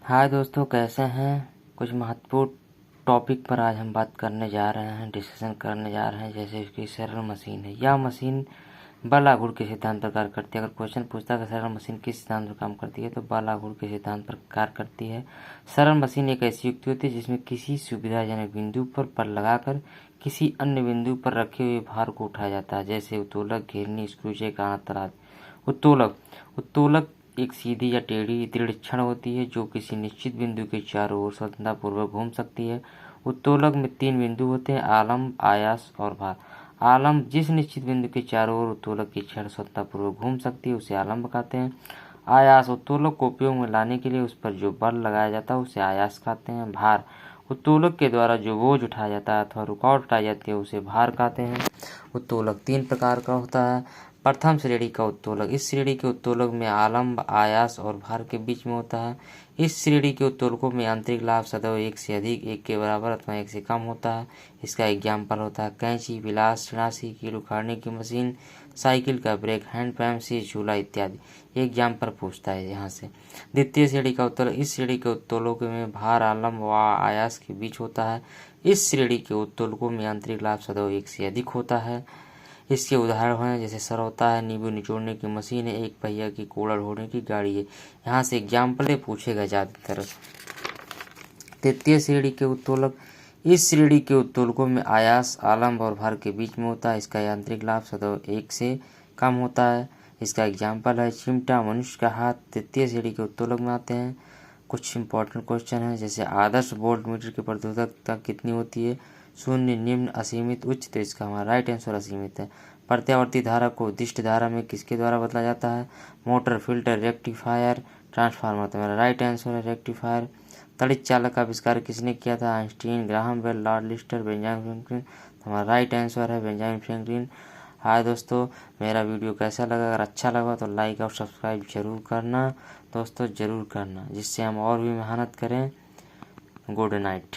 हाय दोस्तों, कैसे हैं। कुछ महत्वपूर्ण टॉपिक पर आज हम बात करने जा रहे हैं, डिस्कशन करने जा रहे हैं। जैसे इसकी सरल मशीन है। यह मशीन बल आघूर्ण के सिद्धांत पर कार्य करती है। अगर क्वेश्चन पूछता है कि सरल मशीन किस सिद्धांत पर काम करती है, तो बल आघूर्ण के सिद्धांत पर कार्य करती है। सरल मशीन एक ऐसी युक्ति होती है जिसमें किसी सुविधाजनक बिंदु पर बल लगाकर किसी अन्य बिंदु पर रखे हुए भार को उठाया जाता है, जैसे उत्तोलक, घेरनी, स्क्रू, कानतर आदि। उत्तोलक उत्तोलक एक सीधी या टेढ़ी दृढ़ छड़ होती है जो किसी निश्चित बिंदु के चारों ओर स्वतंत्रतापूर्वक घूम सकती है। उत्तोलक में 3 बिंदु होते हैं: आलम्ब, आयास और भार। आलम्ब जिस निश्चित बिंदु के चारों ओर उत्तोलक की छड़ स्वतंत्रतापूर्वक घूम सकती है उसे आलम्ब कहते हैं। आयास उत्तोलक को उपयोग में लाने के लिए उस पर जो बल लगाया जाता है उसे आयास कहते हैं। भार उत्तोलक के द्वारा जो बोझ उठाया जाता है अथवा रुकावट हटाई जाती है उसे भार कहते हैं। उत्तोलक 3 प्रकार का होता है। प्रथम श्रेणी का उत्तोलक। इस श्रेणी के उत्तोलक में आलम्ब, आयास और भार के बीच में होता है। इस श्रेणी के उत्तोलकों में यांत्रिक लाभ सदैव 1 से अधिक, 1 के बराबर अथवा 1 से कम होता है। इसका एग्जाम्पल होता है कैंची, विलास, छिड़ासी, कील उखाड़ने की मशीन, साइकिल का ब्रेक, हैंड पंप से झूला इत्यादि। एग्जाम्पल पूछता है यहाँ से। द्वितीय श्रेणी का उत्तोलक। इस श्रेणी के उत्तोलकों में भार आलम्ब व आयास के बीच होता है। इस श्रेणी के उत्तोलकों में यांत्रिक लाभ सदैव 1 से अधिक होता है। इसके उदाहरण हैं जैसे सरौता है, नींबू निचोड़ने की मशीन है, एक पहिया की कूड़ा ढोने की गाड़ी है। यहाँ से एग्जाम्पल पूछेगा ज़्यादातर। तृतीय श्रेणी के उत्तोलक। इस श्रेणी के उत्तोलकों में आयास आलम्ब और भार के बीच में होता है। इसका यांत्रिक लाभ सदैव 1 से कम होता है। इसका एग्जाम्पल है चिमटा, मनुष्य का हाथ। तृतीय श्रेणी के उत्तोलक में आते हैं कुछ इंपॉर्टेंट क्वेश्चन है जैसे आदर्श वोल्ट मीटर की प्रतिरोधकता कितनी होती है? शून्य, निम्न, असीमित, उच्च। तो इसका हमारा राइट आंसर असीमित है। प्रत्यावर्ती धारा को उद्दिष्ट धारा में किसके द्वारा बदला जाता है? Motor, filter, rectifier, transformer. तो मेरा राइट आंसर है रेक्टिफायर। तड़ित चालक का आविष्कार किसने किया था? Einstein, Graham Bell, Lord Lister, Benjamin Franklin. तो हमारा राइट आंसर है बेंजामिन फ्रैंकलिन। हाँ दोस्तों, मेरा वीडियो कैसा लगा? अगर अच्छा लगा तो लाइक और सब्सक्राइब जरूर करना दोस्तों, ज़रूर करना, जिससे हम और भी मेहनत करें। Good night.